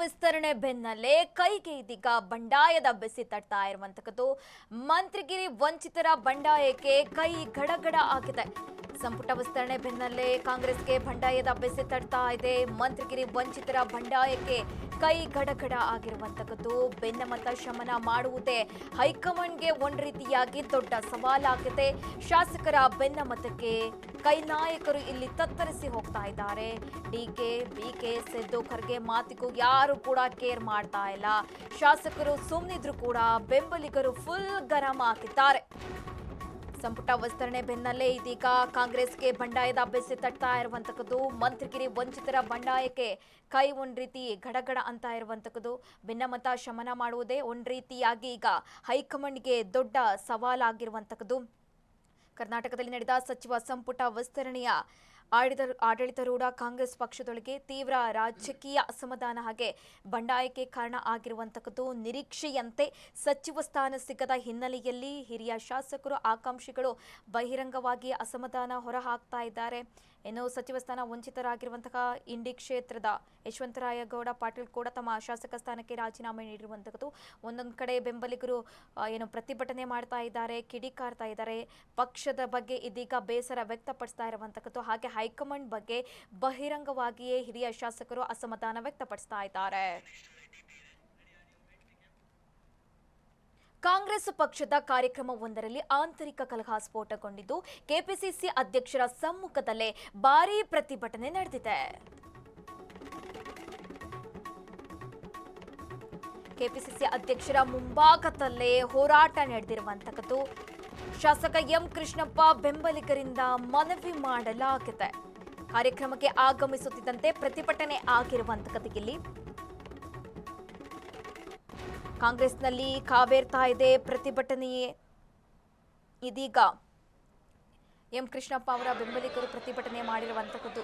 ವಿಸ್ತರಣೆ ಬೆನ್ನಲ್ಲೇ ಕೈಗೆ ಇದೀಗ ಬಂಡಾಯದ ಬೆಸಿ ತಟ್ತಾ ಇರುವಂತದ್ದು. ಮಂತ್ರಿಗಿರಿ ವಂಚಿತರ ಬಂಡಾಯಕ್ಕೆ ಕೈ ಗಡಗಡ ಆಗಿದೆ. ಸಂಪುಟ ವಿಸ್ತರಣೆ ಬೆನ್ನಲ್ಲೇ ಕಾಂಗ್ರೆಸ್ಗೆ ಬಂಡಾಯದ ಬೆಸಿ ತಟ್ತಾ ಇದೆ. ಮಂತ್ರಿಗಿರಿ ವಂಚಿತರ ಬಂಡಾಯಕ್ಕೆ ಕೈ ಗಡಗಡ ಆಗಿರುವಂತದ್ದು. ಬೆನ್ನಮತ ಶಮನ ಮಾಡುವುದೇ ಹೈಕಮಾಂಡ್ಗೆ ಒಂದ್ ರೀತಿಯಾಗಿ ದೊಡ್ಡ ಸವಾಲಾಗಿದೆ. ಶಾಸಕರ ಬೆನ್ನಮತಕ್ಕೆ ಕೈ ನಾಯಕರು ಇಲ್ಲಿ ತತ್ತರಿಸಿ ಹೋಗ್ತಾ ಇದ್ದಾರೆ. ಡಿಕೆ ಬಿಕೆ ಸಿದ್ದು ಖರ್ಗೆ ಮಾತಿಗೂ ಯಾರು ಕೂಡ ಕೇರ್ ಮಾಡ್ತಾ ಇಲ್ಲ. ಶಾಸಕರು ಸುಮ್ಮನಿದ್ರು ಕೂಡ ಬೆಂಬಲಿಗರು ಫುಲ್ ಗರಂ ಆಗಿದ್ದಾರೆ. ಸಂಪುಟ ವಿಸ್ತರಣೆ ಬೆನ್ನಲ್ಲೇ ಇದೀಗ ಕಾಂಗ್ರೆಸ್ಗೆ ಬಂಡಾಯದ ಬೆಸಿ ತಟ್ತಾ ಇರುವಂತದ್ದು. ಮಂತ್ರಿಗಿರಿ ವಂಚಿತರ ಬಂಡಾಯಕ್ಕೆ ಕೈ ಒಂದ್ ರೀತಿ ಗಡಗಡ ಅಂತ ಇರುವಂತದ್ದು. ಭಿನ್ನಮತ ಶಮನ ಮಾಡುವುದೇ ಒಂದ್ ರೀತಿಯಾಗಿ ಈಗ ಹೈಕಮಾಂಡ್ಗೆ ದೊಡ್ಡ ಸವಾಲಾಗಿರುವಂತದ್ದು. ಕರ್ನಾಟಕದಲ್ಲಿ ನಡೆದ ಸಚಿವ ಸಂಪುಟ ವಿಸ್ತರಣೆಯ ಆಡಳಿತಾರೂಢ ಕಾಂಗ್ರೆಸ್ ಪಕ್ಷದೊಳಗೆ ತೀವ್ರ ರಾಜಕೀಯ ಅಸಮಾಧಾನ ಹಾಗೆ ಬಂಡಾಯಕ್ಕೆ ಕಾರಣ ಆಗಿರುವಂತದ್ದು. ನಿರೀಕ್ಷೆಯಂತೆ ಸಚಿವ ಸ್ಥಾನ ಸಿಗದ ಹಿನ್ನೆಲೆಯಲ್ಲಿ ಹಿರಿಯ ಶಾಸಕರು ಆಕಾಂಕ್ಷಿಗಳು ಬಹಿರಂಗವಾಗಿ ಅಸಮಾಧಾನ ಹೊರಹಾಕ್ತಾ ಇದ್ದಾರೆ. ಇನ್ನು ಸಚಿವ ಸ್ಥಾನ ವಂಚಿತರಾಗಿರುವಂತಹ ಇಂಡಿ ಕ್ಷೇತ್ರದ ಯಶವಂತರಾಯಗೌಡ ಪಾಟೀಲ್ ಕೂಡ ತಮ್ಮ ಶಾಸಕ ಸ್ಥಾನಕ್ಕೆ ರಾಜೀನಾಮೆ ನೀಡಿರುವಂತದ್ದು. ಒಂದೊಂದು ಕಡೆ ಬೆಂಬಲಿಗರು ಪ್ರತಿಭಟನೆ ಮಾಡ್ತಾ ಇದ್ದಾರೆ, ಕಿಡಿಕಾರ್ತಾ ಇದ್ದಾರೆ. ಪಕ್ಷದ ಬಗ್ಗೆ ಇದೀಗ ಬೇಸರ ವ್ಯಕ್ತಪಡಿಸ್ತಾ ಇರುವಂತದ್ದು. ಹಾಗೆ ಹೈಕಮಾಂಡ್ ಬಗ್ಗೆ ಬಹಿರಂಗವಾಗಿಯೇ ಹಿರಿಯ ಶಾಸಕರು ಅಸಮಾಧಾನ ವ್ಯಕ್ತಪಡಿಸ್ತಾ ಇದ್ದಾರೆ. ಕಾಂಗ್ರೆಸ್ ಪಕ್ಷದ ಕಾರ್ಯಕ್ರಮವೊಂದರಲ್ಲಿ ಆಂತರಿಕ ಕಲಹ ಸ್ಫೋಟಗೊಂಡಿದ್ದು ಕೆಪಿಸಿಸಿ ಅಧ್ಯಕ್ಷರ ಸಮ್ಮುಖದಲ್ಲೇ ಭಾರೀ ಪ್ರತಿಭಟನೆ ನಡೆದಿದೆ. ಕೆಪಿಸಿಸಿ ಅಧ್ಯಕ್ಷರ ಮುಂಭಾಗದಲ್ಲೇ ಹೋರಾಟ ನಡೆದಿರುವಂತದ್ದು. ಶಾಸಕ ಎಂ ಕೃಷ್ಣಪ್ಪ ಬೆಂಬಲಿಗರಿಂದ ಮನವಿ ಮಾಡಲಾಗಿದೆ. ಕಾರ್ಯಕ್ರಮಕ್ಕೆ ಆಗಮಿಸುತ್ತಿದ್ದಂತೆ ಪ್ರತಿಭಟನೆ ಆಗಿರುವಂತದ್ದು. ಇಲ್ಲಿ ಕಾಂಗ್ರೆಸ್ನಲ್ಲಿ ಕಾವೇರ್ತಾ ಇದೆ ಪ್ರತಿಭಟನೆಯೇ. ಇದೀಗ ಎಂ ಕೃಷ್ಣಪ್ಪ ಅವರ ಬೆಂಬಲಿಗರು ಪ್ರತಿಭಟನೆ ಮಾಡಿರುವಂತದ್ದು.